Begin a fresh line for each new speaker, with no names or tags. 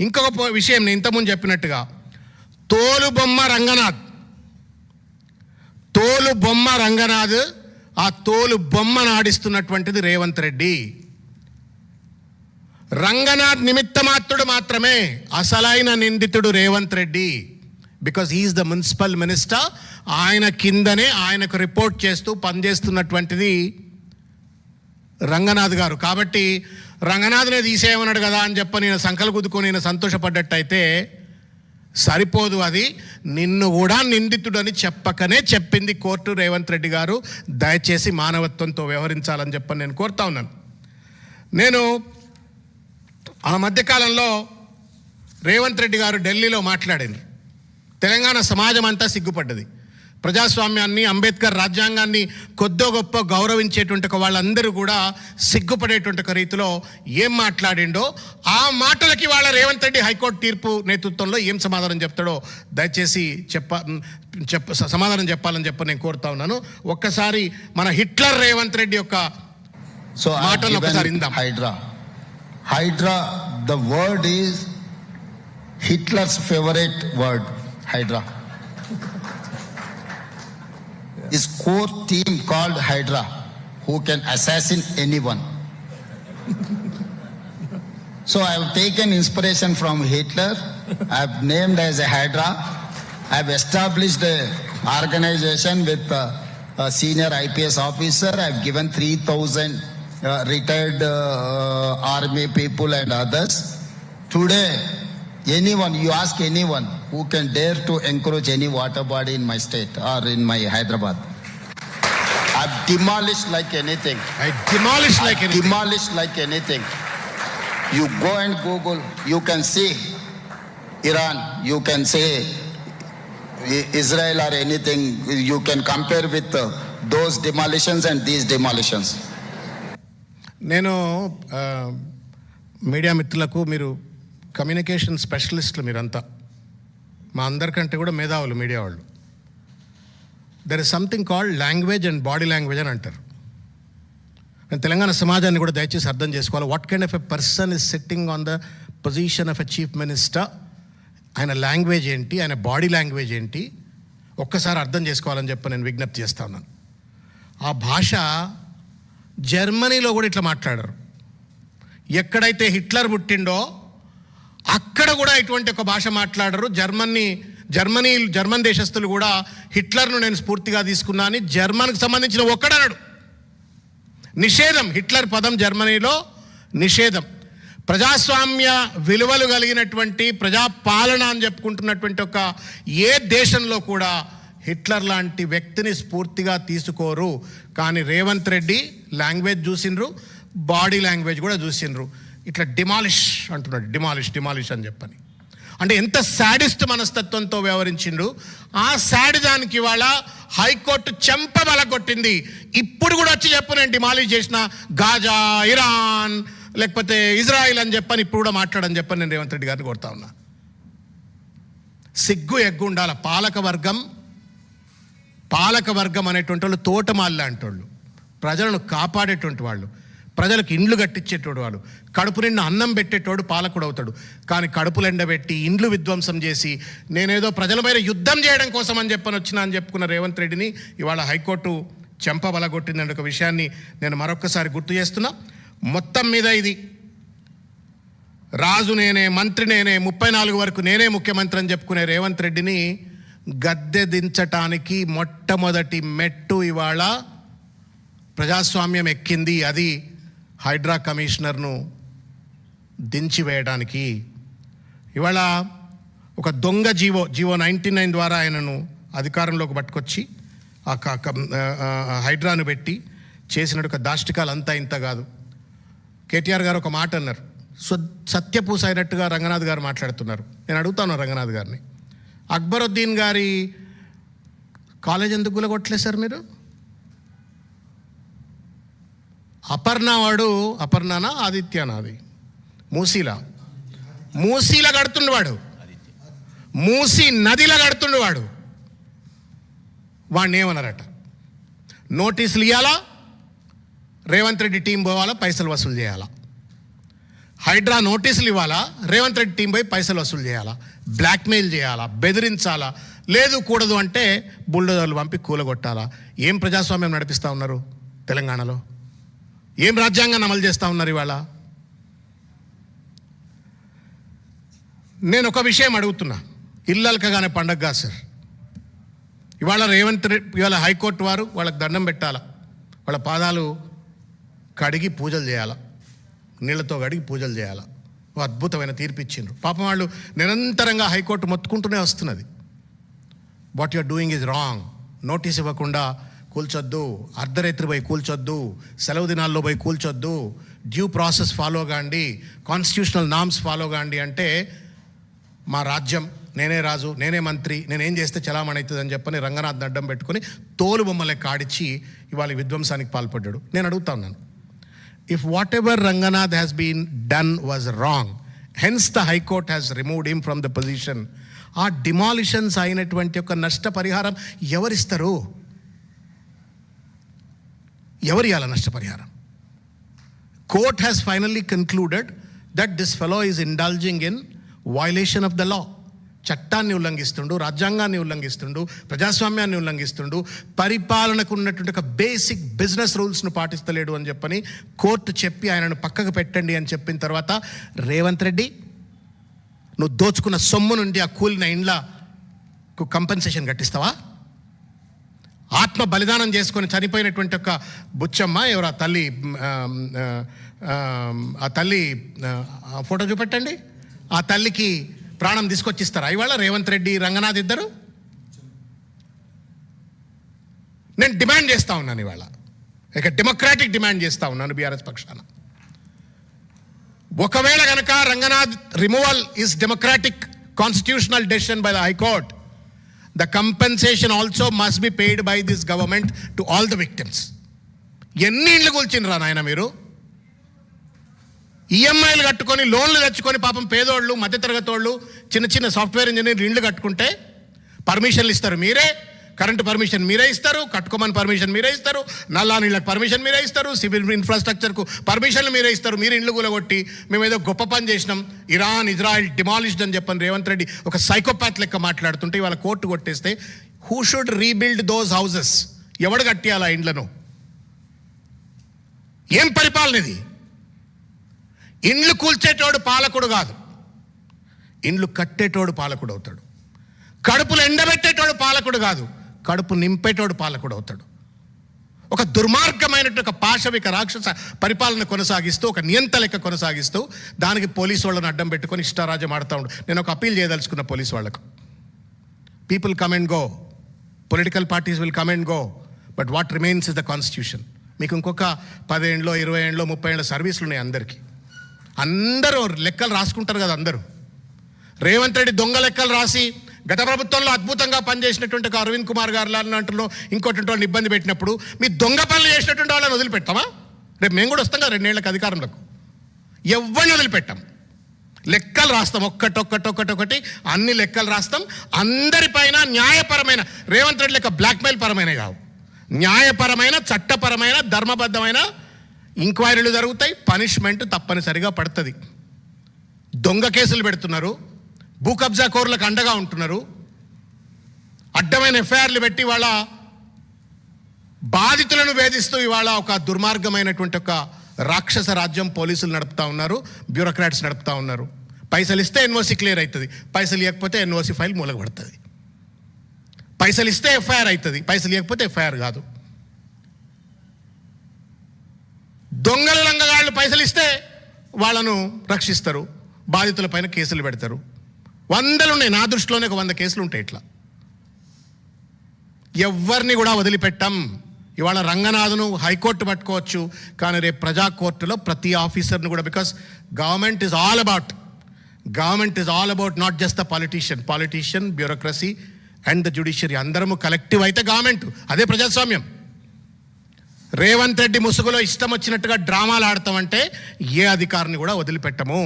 ఇంకొక విషయం నేను ఇంతకుముందు చెప్పినట్టుగా తోలుబొమ్మ రంగనాథ్ ఆ తోలు బొమ్మను ఆడిస్తున్నటువంటిది రేవంత్ రెడ్డి. రంగనాథ్ నిమిత్తమాత్రుడు మాత్రమే, అసలైన నిందితుడు Revanth Reddy. Because he is the municipal minister. ఆయన కిందనే ఆయనకు రిపోర్ట్ చేస్తూ పనిచేస్తున్నటువంటిది రంగనాథ్ గారు. కాబట్టి రంగనాథ్నే తీసేయమన్నాడు కదా అని చెప్పి నేను సంకలు కుదుకొని నేను సంతోషపడ్డట్టయితే సరిపోదు. అది నిన్ను కూడా నిందితుడని చెప్పకనే చెప్పింది కోర్టు. రేవంత్ రెడ్డి గారు దయచేసి మానవత్వంతో వ్యవహరించాలని చెప్పని నేను కోరుతా ఉన్నాను. నేను ఆ మధ్యకాలంలో రేవంత్ రెడ్డి గారు ఢిల్లీలో మాట్లాడింది. తెలంగాణ సమాజం అంతా సిగ్గుపడ్డది. ప్రజాస్వామ్యాన్ని, అంబేద్కర్ రాజ్యాంగాన్ని కొద్దో గొప్ప గౌరవించేటువంటి వాళ్ళందరూ కూడా సిగ్గుపడేటువంటి ఒక రీతిలో ఏం మాట్లాడిండో ఆ మాటలకి వాళ్ళ రేవంత్ రెడ్డి హైకోర్టు తీర్పు నేతృత్వంలో ఏం సమాధానం చెప్తాడో దయచేసి సమాధానం చెప్పాలని చెప్పి నేను కోరుతా ఉన్నాను. ఒక్కసారి మన హిట్లర్ రేవంత్ రెడ్డి యొక్క మాటలను ఒకసారి ఇందాం.
Hydraa the word is Hitler's favourite word. Hydraa is core team called Hydra who can assassinate anyone. So I have taken inspiration from Hitler. I have named as a Hydra. I have established a organization with a senior IPS officer. I have given 3,000 retired army people and others. Today, anyone, you ask anyone who can dare to encroach any water body in my state or in my Hyderabad. I've demolished like anything.
Demolished
like anything. You go and Google, you can see Iran, you can say Israel or anything. You can compare with those demolitions and these demolitions.
నేను media మిత్రులకు, మీరు communication స్పెషలిస్టులు, మీరంతా మా అందరికంటే కూడా మేధావులు media వాళ్ళు. There is something called language and body language అని అంటారు. నేను తెలంగాణ సమాజాన్ని కూడా దయచేసి అర్థం చేసుకోవాలి. What kind of a person is sitting on the position of a chief minister, ఆయన లాంగ్వేజ్ ఏంటి, ఆయన బాడీ లాంగ్వేజ్ ఏంటి, ఒక్కసారి అర్థం చేసుకోవాలని చెప్పి నేను విజ్ఞప్తి చేస్తా ఉన్నాను. ఆ భాష జర్మనీలో కూడా ఇట్లా మాట్లాడారు. ఎక్కడైతే హిట్లర్ పుట్టిండో అక్కడ కూడా ఇటువంటి ఒక భాష మాట్లాడరు. జర్మన్ దేశస్తులు కూడా హిట్లర్ను నేను స్ఫూర్తిగా తీసుకున్నా అని జర్మన్కి సంబంధించిన ఒక్కడన్నాడు. నిషేధం, హిట్లర్ పదం జర్మనీలో నిషేధం. ప్రజాస్వామ్య విలువలు కలిగినటువంటి ప్రజాపాలన అని చెప్పుకుంటున్నటువంటి ఒక ఏ దేశంలో కూడా హిట్లర్ లాంటి వ్యక్తిని స్ఫూర్తిగా తీసుకోరు. కానీ రేవంత్ రెడ్డి లాంగ్వేజ్ చూసిండ్రు, బాడీ లాంగ్వేజ్ కూడా చూసిండ్రు. ఇట్లా డిమాలిష్ అంటున్నాడు, డిమాలిష్ అని చెప్పని. అంటే ఎంత శాడిస్ట్ మనస్తత్వంతో వ్యవహరించిండు. ఆ శాడిజానికి ఇవాళ హైకోర్టు చెంపబలగొట్టింది. ఇప్పుడు కూడా వచ్చి చెప్పు నేను డిమాలిష్ చేసిన గాజా, ఇరాన్, లేకపోతే ఇజ్రాయిల్ అని చెప్పని ఇప్పుడు కూడా మాట్లాడని చెప్పని నేను రేవంత్ రెడ్డి గారిని కొడతా ఉన్నా. సిగ్గు ఎగ్గు ఉండాల. పాలకవర్గం అనేటువంటి వాళ్ళు తోటమాలి లాంటి వాళ్ళు, ప్రజలను కాపాడేటువంటి వాళ్ళు, ప్రజలకు ఇండ్లు కట్టించేటోడు, వాడు కడుపు నిండా అన్నం పెట్టేటోడు పాలకుడు అవుతాడు. కానీ కడుపులు ఎండబెట్టి ఇండ్లు విధ్వంసం చేసి నేనేదో ప్రజల పైన యుద్ధం చేయడం కోసం అని వచ్చినా అని చెప్పుకున్న రేవంత్ రెడ్డిని ఇవాళ హైకోర్టు చెంపబలగొట్టిందనే ఒక విషయాన్ని నేను మరొక్కసారి గుర్తు చేస్తున్నా. మొత్తం మీద ఇది రాజు నేనే, మంత్రి నేనే, 34 వరకు నేనే ముఖ్యమంత్రి అని చెప్పుకునే రేవంత్ రెడ్డిని గద్దె దించటానికి మొట్టమొదటి మెట్టు ఇవాళ ప్రజాస్వామ్యం ఎక్కింది. అది హైడ్రా కమిషనర్ను దించివేయడానికి. ఇవాళ ఒక దొంగ జీవో 99 ద్వారా ఆయనను అధికారంలోకి పట్టుకొచ్చి ఆ హైడ్రాను పెట్టి చేసినట్టు ఒక దాష్టికాలు అంతా ఇంత కాదు. కేటీఆర్ గారు ఒక మాట అన్నారు, సత్యపూస అయినట్టుగా రంగనాథ్ గారు మాట్లాడుతున్నారు. నేను అడుగుతాను రంగనాథ్ గారిని, అక్బరుద్దీన్ గారి కాలేజ్ ఎందుకు గులగొట్టలేదు సార్ మీరు? అపర్ణానా ఆదిత్యనా, అది మూసీలా కడుతుండు వాడు, మూసీ నదిలా కడుతుండు వాడు. వాడిని ఏమన్నారట, నోటీసులు ఇవ్వాలా, రేవంత్ రెడ్డి టీం పోవాలా, పైసలు వసూలు చేయాలా. హైడ్రా నోటీసులు ఇవ్వాలా, రేవంత్ రెడ్డి టీం పోయి పైసలు వసూలు చేయాలా, బ్లాక్మెయిల్ చేయాలా, బెదిరించాలా, లేదు కూడదు అంటే బుల్డోజర్లు పంపి కూలగొట్టాలా? ఏం ప్రజాస్వామ్యం నడిపిస్తూ ఉన్నారు తెలంగాణలో? ఏం రాజ్యాంగాన్ని అమలు చేస్తూ ఉన్నారు ఇవాళ? నేను ఒక విషయం అడుగుతున్నా, ఇల్లలకగానే పండగ కాదు సార్. ఇవాళ ఇవాళ హైకోర్టు వారు వాళ్ళకి దండం పెట్టాలా, వాళ్ళ పాదాలు కడిగి పూజలు చేయాలా, నీళ్లతో కడిగి పూజలు చేయాలా. ఓ అద్భుతమైన తీర్పు ఇచ్చిండ్రు. పాపం వాళ్ళు నిరంతరంగా హైకోర్టు మొత్తుకుంటూనే వస్తున్నది, what you are doing is wrong, notice ఇవ్వకుండా కూల్చొద్దు, అర్ధరాత్రి పోయి కూల్చొద్దు, సెలవు దినాల్లో పోయి కూల్చొద్దు, డ్యూ ప్రాసెస్ ఫాలో కాండి, కాన్స్టిట్యూషనల్ నామ్స్ ఫాలో కాండి అంటే మా రాజ్యం, నేనే రాజు, నేనే మంత్రి, నేనేం చేస్తే చలామణి అవుతుంది అని చెప్పని రంగనాథ్ అడ్డం పెట్టుకొని తోలు బొమ్మలే కాడిచ్చి ఇవాళ విధ్వంసానికి పాల్పడ్డాడు. నేను అడుగుతా ఉన్నాను, if whatever Ranganath has been done was wrong, hence the High Court has removed him from the position, ఆ డిమాలిషన్స్ అయినటువంటి ఒక నష్టపరిహారం ఎవరిస్తారు? ఎవరు ఇవ్వాలి నష్టపరిహారం? Court has finally concluded that this fellow is indulging in violation of the law. చట్టాన్ని ఉల్లంఘిస్తుండు, రాజ్యాంగాన్ని ఉల్లంఘిస్తుండు, ప్రజాస్వామ్యాన్ని ఉల్లంఘిస్తుండు, పరిపాలనకు ఉన్నటువంటి ఒక బేసిక్ బిజినెస్ రూల్స్ను పాటిస్తలేడు అని చెప్పని కోర్టు చెప్పి ఆయనను పక్కకు పెట్టండి అని చెప్పిన తర్వాత, రేవంత్ రెడ్డి నువ్వు దోచుకున్న సొమ్ము నుండి ఆ కూలిన ఇండ్లకు కంపెన్సేషన్ కట్టిస్తావా? ఆత్మ బలిదానం చేసుకొని చనిపోయినటువంటి ఒక బుచ్చమ్మ ఎవరు, ఆ తల్లి ఫోటో చూపెట్టండి, ఆ తల్లికి ప్రాణం తీసుకొచ్చిస్తారా ఇవాళ రేవంత్ రెడ్డి, రంగనాథ్ ఇద్దరు? నేను డిమాండ్ చేస్తూ ఉన్నాను ఇవాళ, ఇక డెమోక్రాటిక్ డిమాండ్ చేస్తూ ఉన్నాను బీఆర్ఎస్ పక్షాన. ఒకవేళ కనుక Ranganath removal is democratic constitutional decision by the high court, the compensation also must be paid by this government to all the victims. ఎన్ని ఇండ్లు కూల్చిండ్రా నాయన మీరు? ఈఎంఐలు కట్టుకొని, లోన్లు తెచ్చుకొని, పాపం పేదోళ్ళు, మధ్యతరగతి వాళ్ళు, చిన్న చిన్న సాఫ్ట్వేర్ ఇంజనీర్లు ఇండ్లు కట్టుకుంటే పర్మిషన్లు ఇస్తారు మీరే, కరెంటు పర్మిషన్ మీరే ఇస్తారు, కట్టుకోమని పర్మిషన్ మీరే ఇస్తారు, నల్లా నీళ్ళకి పర్మిషన్ మీరే ఇస్తారు, సివిల్ ఇన్ఫ్రాస్ట్రక్చర్కు పర్మిషన్లు మీరే ఇస్తారు. మీరు ఇండ్లు కూలగొట్టి మేము ఏదో గొప్ప పని చేసినాం, ఇరాన్ ఇజ్రాయిల్ డిమాలిష్డ్ అని చెప్పని రేవంత్ రెడ్డి ఒక సైకోపాత్ లెక్క మాట్లాడుతుంటే ఇవాళ కోర్టు కొట్టేస్తే, who should rebuild those houses? ఎవడు కట్టియాలి ఆ ఇండ్లను? ఏం పరిపాలన ఇది? ఇండ్లు కూల్చేటోడు పాలకుడు కాదు, ఇండ్లు కట్టేటోడు పాలకుడు అవుతాడు. కడుపులు ఎండబెట్టేటోడు పాలకుడు కాదు, కడుపు నింపేటోడు పాలకుడు అవుతాడు. ఒక దుర్మార్గమైనటువంటి ఒక పాశవిక రాక్షస పరిపాలన కొనసాగిస్తూ, ఒక నియంత లెక్క కొనసాగిస్తూ, దానికి పోలీసు వాళ్ళని అడ్డం పెట్టుకొని ఇష్టారాజ్యం ఆడుతూ ఉండు. నేను ఒక అప్పీల్ చేయదలుచుకున్న పోలీసు వాళ్ళకు, people come and go, political parties will come and go, but what remains is the constitution. మీకు ఇంకొక 10 ఏళ్ళలో 20 ఏళ్ళలో 30 ఏళ్ళ సర్వీసులు ఉన్నాయి అందరికీ. అందరూ లెక్కలు రాసుకుంటారు కదా అందరూ. రేవంత్ రెడ్డి దొంగ లెక్కలు రాసి గత ప్రభుత్వంలో అద్భుతంగా పనిచేసినటువంటి అరవింద్ కుమార్ గారు లాంటిలో ఇంకోటి వాళ్ళని ఇబ్బంది పెట్టినప్పుడు, మీ దొంగ పనులు చేసినటువంటి వాళ్ళని వదిలిపెట్టామా? రేపు మేము కూడా వస్తాం కదా 2 ఏళ్ళకి అధికారంలోకి, ఎవరిని వదిలిపెట్టాం. లెక్కలు రాస్తాం, ఒక్కటొక్కటి అన్ని లెక్కలు రాస్తాం. అందరిపైన న్యాయపరమైన, రేవంత్ రెడ్డి లెక్క బ్లాక్మెయిల్ పరమైన కావు, న్యాయపరమైన, చట్టపరమైన, ధర్మబద్ధమైన ఇంక్వైరీలు జరుగుతాయి, పనిష్మెంట్ తప్పనిసరిగా పడుతుంది. దొంగ కేసులు పెడుతున్నారు, భూ కబ్జా కోర్లకు అండగా ఉంటున్నారు, అడ్డమైన ఎఫ్ఐఆర్లు పెట్టి వాళ్ళ బాధితులను వేధిస్తూ ఇవాళ ఒక దుర్మార్గమైనటువంటి ఒక రాక్షస రాజ్యం పోలీసులు నడుపుతా ఉన్నారు, బ్యూరోక్రాట్స్ నడుపుతా ఉన్నారు. పైసలు ఇస్తే ఎన్ఓసి క్లియర్ అవుతుంది, పైసలు ఇవ్వకపోతే ఎన్ఓసి ఫైల్ మూలగబడుతుంది. పైసలు ఇస్తే ఎఫ్ఐఆర్ అవుతుంది, పైసలు ఇవ్వకపోతే ఎఫ్ఐఆర్ కాదు. దొంగల లంగగాళ్ళు పైసలు ఇస్తే వాళ్ళను రక్షిస్తారు, బాధితుల పైన కేసులు పెడతారు. 100 ఉన్నాయి, నా దృష్టిలోనే ఒక 100 కేసులు ఉంటాయి. ఇట్లా ఎవరిని కూడా వదిలిపెట్టాం. ఇవాళ రంగనాథ్ను హైకోర్టు పట్టుకోవచ్చు, కానీ రేపు ప్రజా కోర్టులో ప్రతి ఆఫీసర్ను కూడా, because government is all about not just the politician, bureaucracy and the judiciary. అందరము కలెక్టివ్ అయితే గవర్నమెంట్, అదే ప్రజాస్వామ్యం. రేవంత్ రెడ్డి ముసుగులో ఇష్టం వచ్చినట్టుగా డ్రామాలు ఆడతామంటే ఏ అధికారిని కూడా వదిలిపెట్టము.